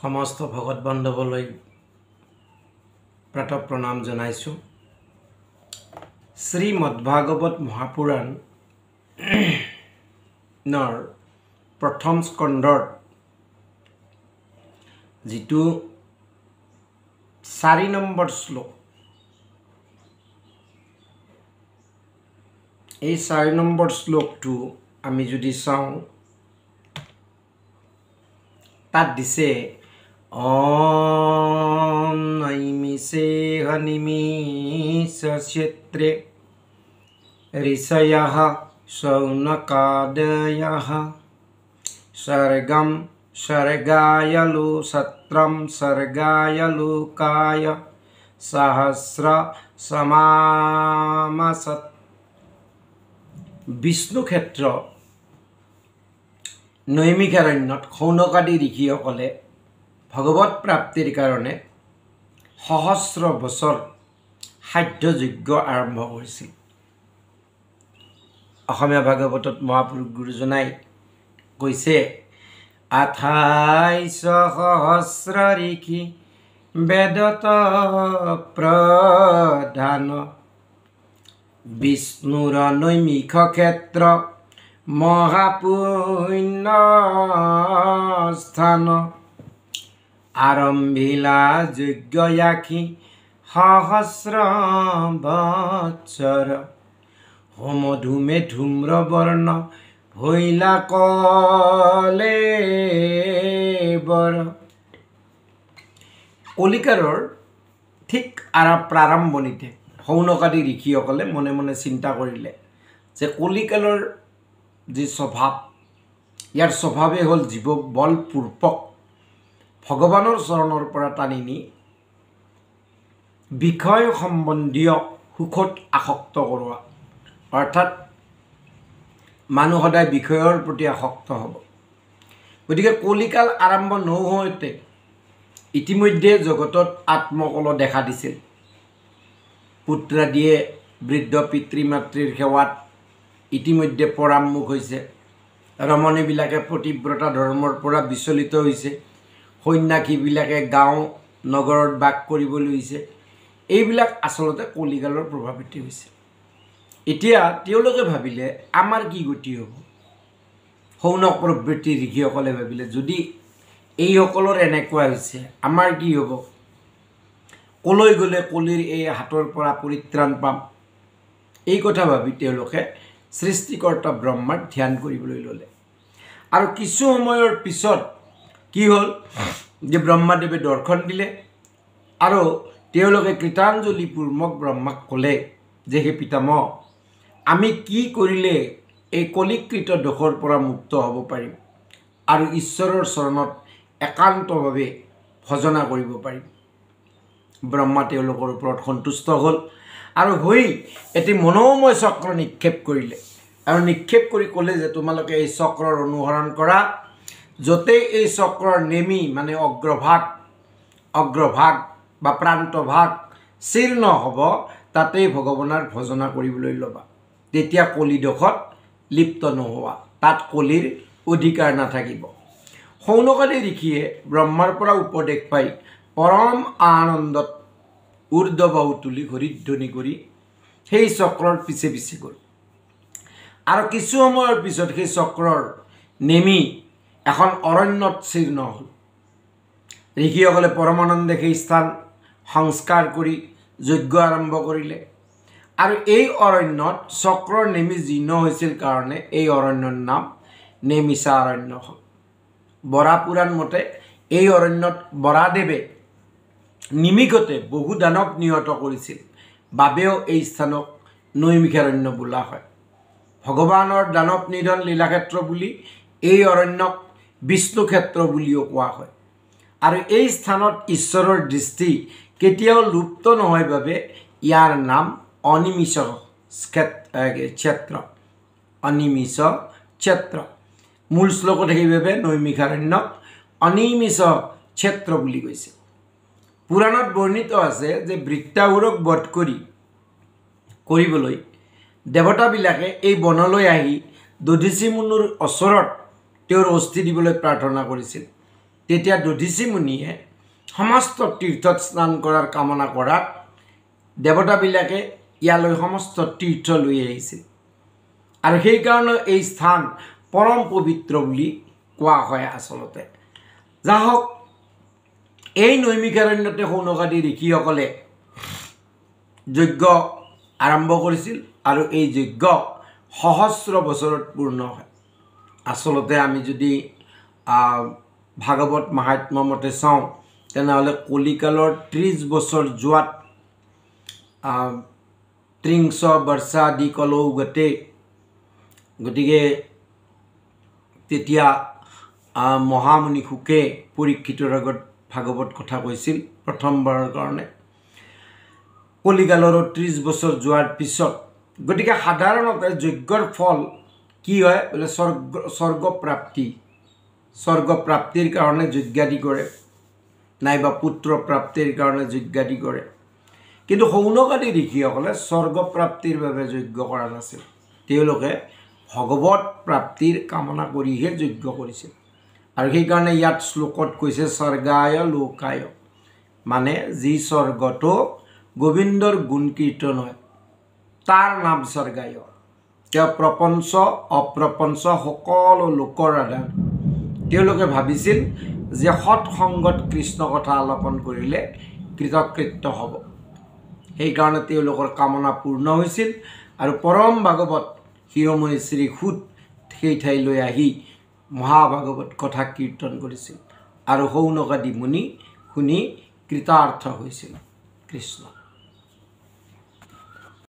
সমস্ত ভগত বান্ধৱলৈ প্ৰাতঃ প্ৰণাম জনাইছোঁ। শ্ৰীমদ্ভাগৱত মহাপুৰাণ নৰ প্ৰথম স্কন্ধৰ যিটো 4 নম্বৰ শ্লোক, এই 4 নম্বৰ শ্লোকটো আমি যদি চাওঁ, তাত দিছে ॐ नैमिषेह निमिषक्षेत्रे ऋषयः शौनकादयः सर्गं सर्गायलु सत्रं सर्गायलुकाय सहस्र समामसत्। विष्णु क्षेत्र নৈমিষাৰণ্যত শৌনকাদি ঋষিসকলে ভগৱত প্ৰাপ্তিৰ কাৰণে সহস্ৰ বছৰ সাধ্যযজ্ঞ আৰম্ভ কৰিছিল। অসমীয়া ভাগৱতত মহাপুৰুষ গুৰুজনাই কৈছে, 28 সহস্ৰ ঋষি বেদত প্ৰধান বিষ্ণুৰ নৈমিষ ক্ষেত্ৰ মহাপুণ্য স্থান আৰম্ভিলা যজ্ঞয়াখি সহস্ৰ বৎসৰ হোমধূমে ধূম্ৰবৰ্ণ ভৈলা কলেবৰ। কলিকালৰ ঠিক প্ৰাৰম্ভণিতে শৌনকাদি ঋষিসকলে মনে মনে চিন্তা কৰিলে যে কলিকালৰ যি স্বভাৱ, ইয়াৰ স্বভাৱে হ'ল জীৱক বলপূৰ্বক ভগৱানৰ চৰণৰ পৰা টানি নি বিষয় সম্বন্ধীয় সুখত আসক্ত কৰোৱা, অৰ্থাৎ মানুহ সদায় বিষয়ৰ প্ৰতি আসক্ত হ'ব। গতিকে কলিকাল আৰম্ভ নহওঁতে ইতিমধ্যে জগতত আত্মকলহ দেখা দিছিল। পুত্ৰাদিয়ে বৃদ্ধ পিতৃ মাতৃৰ সেৱাত ইতিমধ্যে পৰামুখ হৈছে, ৰমণীবিলাকে পতিব্ৰতা ধৰ্মৰ পৰা বিচলিত হৈছে, সন্যাসীবিলাকে গাঁও নগৰত বাস কৰিবলৈ লৈছে। এইবিলাক আচলতে কলিকালৰ প্ৰভাৱিত হৈছে। এতিয়া তেওঁলোকে ভাবিলে আমাৰ কি গতি হ'ব? শৌনক প্ৰভৃতি ঋষিসকলে ভাবিলে যদি এইসকলৰ এনেকুৱা হৈছে, আমাৰ কি হ'ব? কলৈ গ'লে কলিৰ এই হাতৰ পৰা পৰিত্ৰাণ পাম? এই কথা ভাবি তেওঁলোকে সৃষ্টিকৰ্তা ব্ৰহ্মাক ধ্যান কৰিবলৈ ল'লে। আৰু কিছু সময়ৰ পিছত কি হ'ল যে ব্ৰহ্মাদেৱে দৰ্শন দিলে আৰু তেওঁলোকে কৃতাঞ্জলিপূৰ্বক ব্ৰহ্মাক ক'লে যে হে পিতামহ, আমি কি কৰিলে এই কলিকৃত দোষৰ পৰা মুক্ত হ'ব পাৰিম আৰু ঈশ্বৰৰ চৰণত একান্তভাৱে ভজনা কৰিব পাৰিম? ব্ৰহ্মা তেওঁলোকৰ ওপৰত সন্তুষ্ট হ'ল আৰু হৈ এটি মনোময় চক্ৰ নিক্ষেপ কৰিলে আৰু নিক্ষেপ কৰি ক'লে যে তোমালোকে এই চক্ৰৰ অনুসৰণ কৰা, য'তেই এই চক্ৰৰ নেমি মানে অগ্ৰভাগ বা প্ৰান্তভাগ শীৰ্ণ হ'ব, তাতেই ভগৱানৰ ভজনা কৰিবলৈ ল'বা। তেতিয়া কলিদোষত লিপ্ত নোহোৱা, তাত কলিৰ অধিকাৰ নাথাকিব। শৌনকাদি ঋষিয়ে ব্ৰহ্মাৰ পৰা উপদেশ পাই পৰম আনন্দত ঊৰ্ধ্ববাহু তুলি হৰিধ্বনি কৰি সেই চক্ৰৰ পিছে পিছে গ'ল। আৰু কিছু সময়ৰ পিছত সেই চক্ৰৰ নেমি এখন অৰণ্যত শীৰ্ণ হ'ল। ঋষিসকলে পৰমানন্দে সেই স্থান সংস্কাৰ কৰি যজ্ঞ আৰম্ভ কৰিলে আৰু এই অৰণ্যত চক্ৰৰ নেমি জীৰ্ণ হৈছিল কাৰণে এই অৰণ্যৰ নাম নেমিষাৰণ্য হ'ল। বৰা পুৰাণ মতে এই অৰণ্যত বৰাদেৱে নিমিষতে বহু দানৱ নিহত কৰিছিল বাবেও এই স্থানক নৈমিষাৰণ্য বোলা হয়। ভগৱানৰ দানৱ নিধন লীলাক্ষেত্ৰ বুলি এই অৰণ্যক বিষ্ণু ক্ষেত্ৰ বুলিও কোৱা হয়। আৰু এই স্থানত ঈশ্বৰৰ দৃষ্টি কেতিয়াও লুপ্ত নহয় বাবে ইয়াৰ নাম অনিমিষ ক্ষেত্ৰ। অনিমিষ ক্ষেত্ৰ মূল শ্লোকত সেইবাবে নৈমিষাৰণ্যক অনিমিষ ক্ষেত্ৰ বুলি কৈছে। পুৰাণত বৰ্ণিত আছে যে বৃত্তাসুৰক বধ কৰিবলৈ দেৱতাবিলাকে এই বনলৈ আহি দধিচি মুনুৰ ওচৰত তেওঁৰ অস্থি দিবলৈ প্ৰাৰ্থনা কৰিছিল। তেতিয়া দধীচি মুনিয়ে সমস্ত তীৰ্থত স্নান কৰাৰ কামনা কৰাত দেৱতাবিলাকে ইয়ালৈ সমস্ত তীৰ্থ লৈ আহিছিল আৰু সেইকাৰণে এই স্থান পৰম পবিত্ৰ বুলি কোৱা হয় আচলতে। যা হওক, এই নৈমিষাৰণ্যতে সৌনকাদি ঋষিসকলে যজ্ঞ আৰম্ভ কৰিছিল আৰু এই যজ্ঞ সহস্ৰ বছৰত পূৰ্ণ হয়। আচলতে আমি যদি ভাগৱত মাহাত্ম্য মতে চাওঁ তেনেহ'লে কলিকালৰ 30 বছৰ যোৱাত ত্ৰিংশ বৰ্ষা আদি কলৌ গতে, গতিকে তেতিয়া মহামুনি শুকে পৰীক্ষিতৰ আগত ভাগৱত কথা কৈছিল প্ৰথমবাৰৰ কাৰণে কলিকালৰো 30 বছৰ যোৱাৰ পিছত। গতিকে সাধাৰণতে যজ্ঞৰ ফল কি হয় বোলে স্বৰ্গপ্ৰাপ্তিৰ কাৰণে যজ্ঞাদি কৰে, নাইবা পুত্ৰ প্ৰাপ্তিৰ কাৰণে যজ্ঞাদি কৰে। কিন্তু সৌনকাদি ঋষিসকলে স্বৰ্গপ্ৰাপ্তিৰ বাবে যজ্ঞ কৰা নাছিল, তেওঁলোকে ভগৱত প্ৰাপ্তিৰ কামনা কৰিহে যজ্ঞ কৰিছিল। আৰু সেইকাৰণে ইয়াত শ্লোকত কৈছে স্বৰ্গায় লোকায়, মানে যি স্বৰ্গটো গোবিন্দৰ গুণ কীৰ্তন হয় তাৰ নাম স্বৰ্গায়। তেওঁ প্ৰপঞ্চ অপ্ৰপঞ্চ সকলো লোকৰ আধাৰ। তেওঁলোকে ভাবিছিল যে সৎসংগত কৃষ্ণ কথা আলাপন কৰিলে কৃতকৃত্য হ'ব, সেইকাৰণে তেওঁলোকৰ কামনা পূৰ্ণ হৈছিল আৰু পৰম ভাগৱত শিৰোমণি শ্ৰী সুত সেই ঠাইলৈ আহি মহাভাগৱত কথা কীৰ্তন কৰিছিল আৰু সৌনকাদি মুনি শুনি কৃতাৰ্থ হৈছিল। কৃষ্ণ।